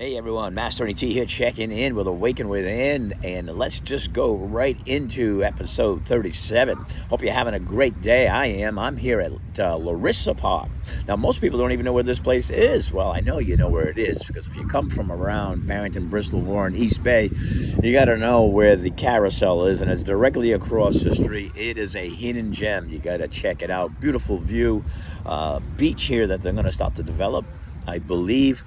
Hey everyone, Master Ernie T here checking in with Awaken Within, and let's just go right into episode 37. Hope you're having a great day. I am. I'm here at Larissa Park. Now, most people don't even know where this place is. Well, I know you know where it is, because if you come from around Barrington, Bristol, Warren, East Bay, you got to know where the carousel is, and it's directly across the street. It is a hidden gem. You got to check it out. Beautiful view. Beach here that they're going to start to develop, I believe.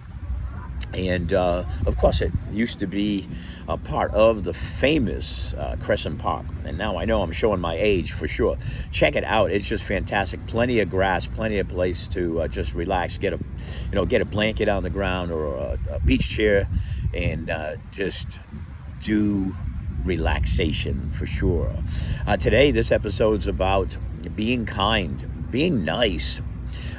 And of course, it used to be a part of the famous Crescent Park. And now I know I'm showing my age for sure. Check it out. It's just fantastic. Plenty of grass, plenty of place to just relax, get a blanket on the ground or a beach chair, and just do relaxation for sure. Today, this episode's about being kind, being nice.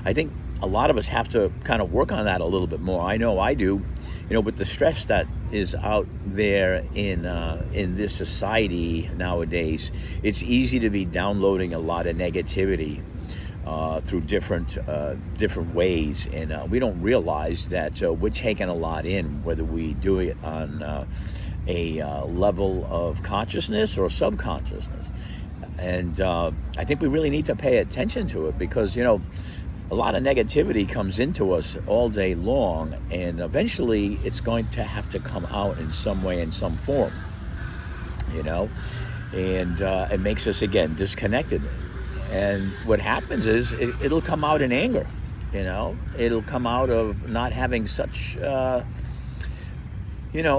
I think a lot of us have to kind of work on that a little bit more. I know I do. With the stress that is out there in this society nowadays, it's easy to be downloading a lot of negativity through different ways, and we don't realize that we're taking a lot in, whether we do it on a level of consciousness or subconsciousness. And I think we really need to pay attention to it, because a lot of negativity comes into us all day long, and eventually it's going to have to come out in some way, in some form, and it makes us, again, disconnected. And what happens is it'll come out in anger, it'll come out of not having such,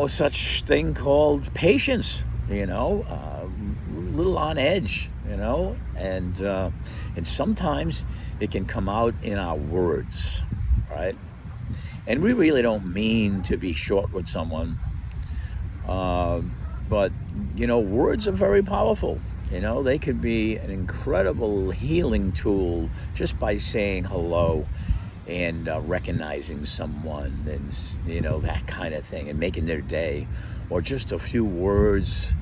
such thing called patience, a little on edge, and sometimes it can come out in our words, right? And we really don't mean to be short with someone, but words are very powerful. They could be an incredible healing tool just by saying hello and recognizing someone, and that kind of thing, and making their day, or just a few words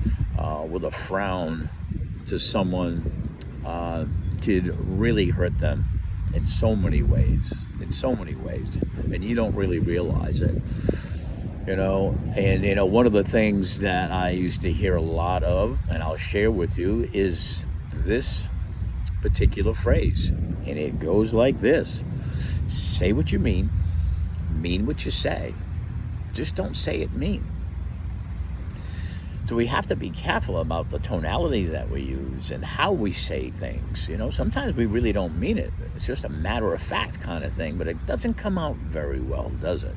with a frown to someone could really hurt them in so many ways, and you don't really realize it, and one of the things that I used to hear a lot of, and I'll share with you, is this particular phrase, and it goes like this: say what you mean what you say, just don't say it mean. So we have to be careful about the tonality that we use and how we say things. Sometimes we really don't mean it. It's just a matter of fact kind of thing, but it doesn't come out very well, does it?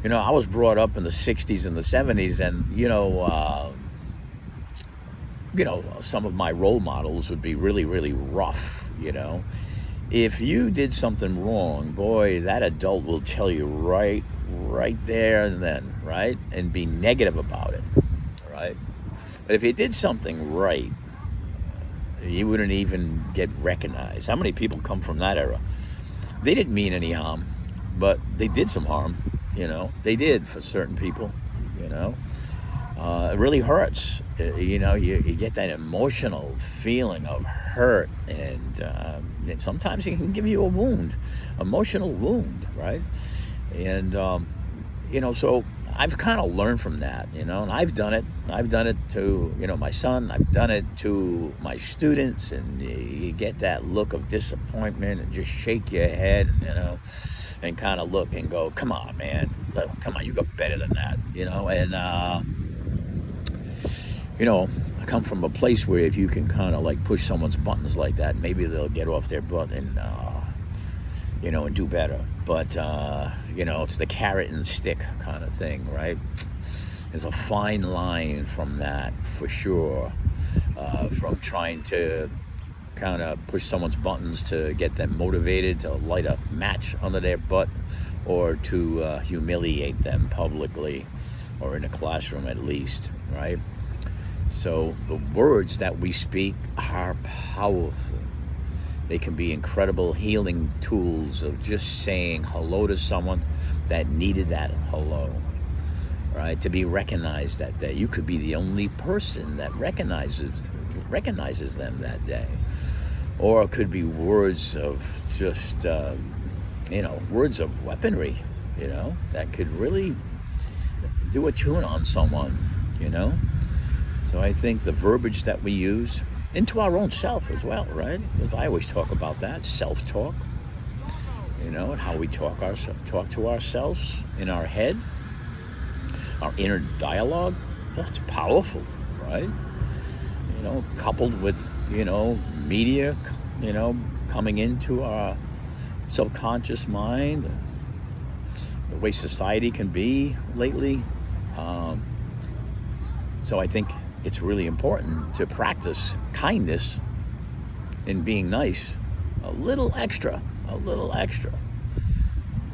I was brought up in the 60s and the 70s, and, some of my role models would be really, really rough, If you did something wrong, boy, that adult will tell you right there and then, right? And be negative about it. Right? But if you did something right, you wouldn't even get recognized. How many people come from that era? They didn't mean any harm, but they did some harm. They did, for certain people. It really hurts. You get that emotional feeling of hurt, and sometimes it can give you a wound, emotional wound, right? And so I've kind of learned from that, and I've done it. I've done it to, my son. I've done it to my students, and you get that look of disappointment and just shake your head, and kind of look and go, come on, man. Come on, you got better than that, and, I come from a place where if you can kind of like push someone's buttons like that, maybe they'll get off their butt and, and do better. But, it's the carrot and stick kind of thing, right? There's a fine line from that, for sure, from trying to kind of push someone's buttons to get them motivated to light a match under their butt, or to humiliate them publicly, or in a classroom at least, right? So the words that we speak are powerful. They can be incredible healing tools of just saying hello to someone that needed that hello, right? To be recognized that day. You could be the only person that recognizes them that day. Or it could be words of just, words of weaponry, that could really do a tune on someone, you know. So I think the verbiage that we use into our own self as well, right? Because I always talk about that, self-talk, and how we talk to ourselves in our head, our inner dialogue. That's powerful, right? Coupled with, media, coming into our subconscious mind, the way society can be lately. So I think it's really important to practice kindness and being nice a little extra.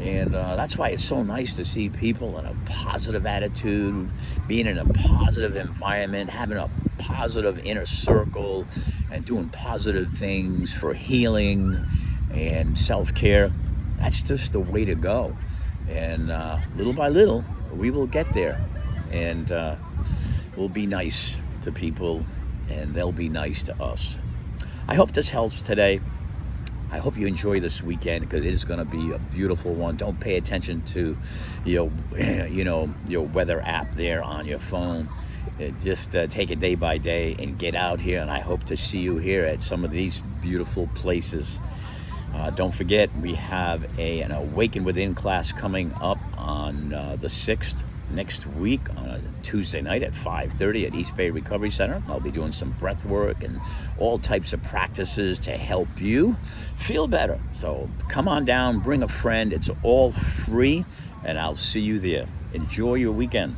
And that's why it's so nice to see people in a positive attitude, being in a positive environment, having a positive inner circle, and doing positive things for healing and self-care. That's just the way to go. And little by little, we will get there. And we'll be nice to people, and they'll be nice to us. I hope this helps today. I hope you enjoy this weekend, because it is going to be a beautiful one. Don't pay attention to your weather app there on your phone. Just take it day by day and get out here. And I hope to see you here at some of these beautiful places. Don't forget, we have an Awaken Within class coming up on the 6th next week on a Tuesday night at 5:30 at East Bay Recovery Center. I'll be doing some breath work and all types of practices to help you feel better. So come on down, bring a friend. It's all free, and I'll see you there. Enjoy your weekend.